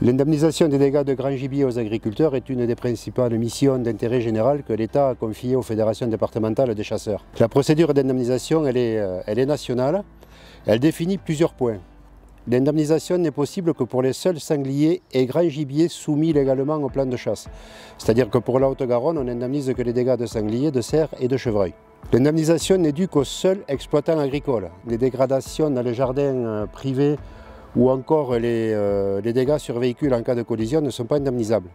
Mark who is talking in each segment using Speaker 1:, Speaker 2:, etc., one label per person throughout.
Speaker 1: L'indemnisation des dégâts de grand gibier aux agriculteurs est une des principales missions d'intérêt général que l'État a confiées aux fédérations départementales des chasseurs. La procédure d'indemnisation elle est nationale, elle définit plusieurs points. L'indemnisation n'est possible que pour les seuls sangliers et grands gibiers soumis légalement au plan de chasse. C'est-à-dire que pour la Haute-Garonne, on n'indemnise que les dégâts de sangliers, de cerfs et de chevreuils. L'indemnisation n'est due qu'aux seuls exploitants agricoles. Les dégradations dans les jardins privés ou encore les dégâts sur véhicules en cas de collision ne sont pas indemnisables.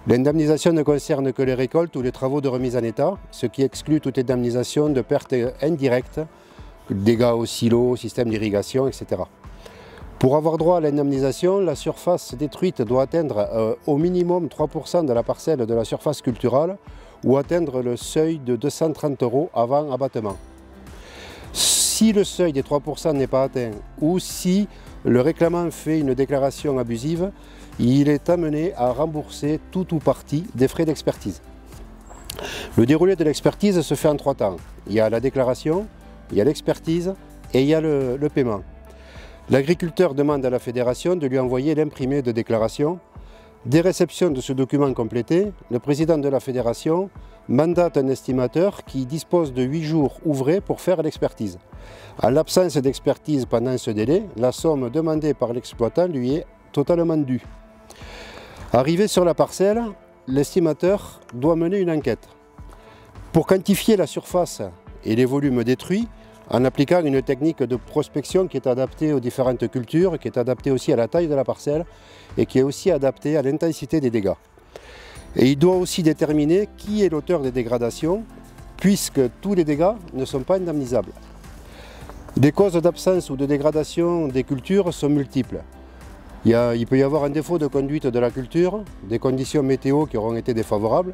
Speaker 1: L'indemnisation ne concerne que les récoltes ou les travaux de remise en état, ce qui exclut toute indemnisation de pertes indirectes, dégâts au silo, système d'irrigation, etc. Pour avoir droit à l'indemnisation, la surface détruite doit atteindre au minimum 3% de la parcelle de la surface culturale ou atteindre le seuil de 230 € avant abattement. Si le seuil des 3% n'est pas atteint ou si le réclamant fait une déclaration abusive, il est amené à rembourser tout ou partie des frais d'expertise. Le déroulé de l'expertise se fait en 3 temps. Il y a la déclaration, il y a l'expertise et il y a le paiement. L'agriculteur demande à la fédération de lui envoyer l'imprimé de déclaration. Dès réception de ce document complété, le président de la fédération mandate un estimateur qui dispose de 8 jours ouvrés pour faire l'expertise. En l'absence d'expertise pendant ce délai, la somme demandée par l'exploitant lui est totalement due. Arrivé sur la parcelle, l'estimateur doit mener une enquête. Pour quantifier la surface et les volumes détruits, en appliquant une technique de prospection qui est adaptée aux différentes cultures, qui est adaptée aussi à la taille de la parcelle et qui est aussi adaptée à l'intensité des dégâts. Et il doit aussi déterminer qui est l'auteur des dégradations, puisque tous les dégâts ne sont pas indemnisables. Les causes d'absence ou de dégradation des cultures sont multiples. Il peut y avoir un défaut de conduite de la culture, des conditions météo qui auront été défavorables,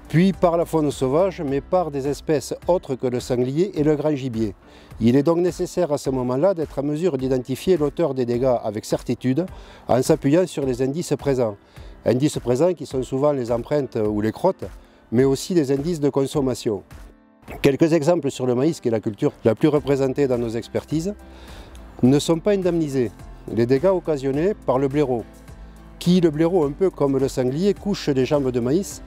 Speaker 1: puis par la faune sauvage, mais par des espèces autres que le sanglier et le grand gibier. Il est donc nécessaire à ce moment-là d'être en mesure d'identifier l'auteur des dégâts avec certitude en s'appuyant sur les indices présents. Indices présents qui sont souvent les empreintes ou les crottes, mais aussi les indices de consommation. Quelques exemples sur le maïs, qui est la culture la plus représentée dans nos expertises, ne sont pas indemnisés. Les dégâts occasionnés par le blaireau, qui, le blaireau, un peu comme le sanglier, couche les jambes de maïs,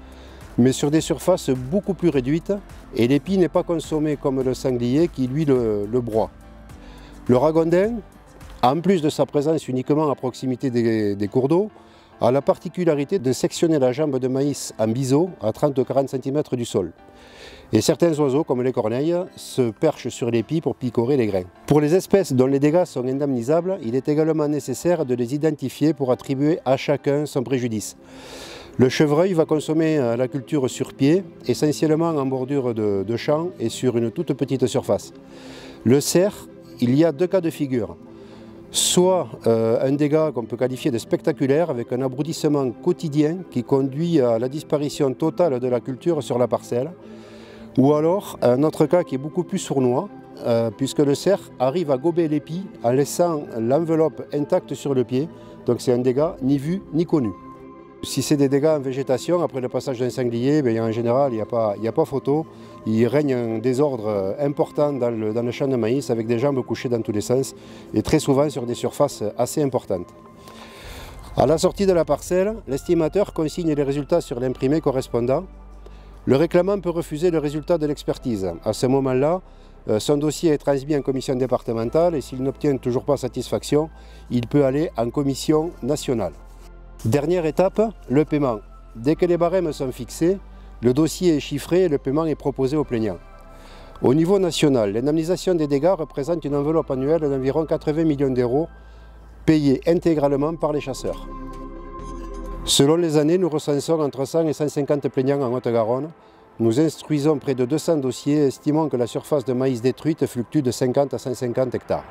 Speaker 1: mais sur des surfaces beaucoup plus réduites, et l'épi n'est pas consommé comme le sanglier qui, lui, le broie. Le ragondin, en plus de sa présence uniquement à proximité des cours d'eau, a la particularité de sectionner la jambe de maïs en biseau à 30 ou 40 cm du sol. Et certains oiseaux, comme les corneilles, se perchent sur l'épi pour picorer les grains. Pour les espèces dont les dégâts sont indemnisables, il est également nécessaire de les identifier pour attribuer à chacun son préjudice. Le chevreuil va consommer la culture sur pied, essentiellement en bordure de champs et sur une toute petite surface. Le cerf, il y a 2 cas de figure. Soit un dégât qu'on peut qualifier de spectaculaire avec un abroutissement quotidien qui conduit à la disparition totale de la culture sur la parcelle, ou alors un autre cas qui est beaucoup plus sournois, puisque le cerf arrive à gober l'épi en laissant l'enveloppe intacte sur le pied, donc c'est un dégât ni vu ni connu. Si c'est des dégâts en végétation, après le passage d'un sanglier, en général, il n'y a pas photo. Il règne un désordre important dans le champ de maïs avec des jambes couchées dans tous les sens et très souvent sur des surfaces assez importantes. À la sortie de la parcelle, l'estimateur consigne les résultats sur l'imprimé correspondant. Le réclamant peut refuser le résultat de l'expertise. À ce moment-là, son dossier est transmis en commission départementale et s'il n'obtient toujours pas satisfaction, il peut aller en commission nationale. Dernière étape, le paiement. Dès que les barèmes sont fixés, le dossier est chiffré et le paiement est proposé au plaignant. Au niveau national, l'indemnisation des dégâts représente une enveloppe annuelle d'environ 80 millions d'euros payée intégralement par les chasseurs. Selon les années, nous recensons entre 100 et 150 plaignants en Haute-Garonne. Nous instruisons près de 200 dossiers et estimons que la surface de maïs détruite fluctue de 50 à 150 hectares.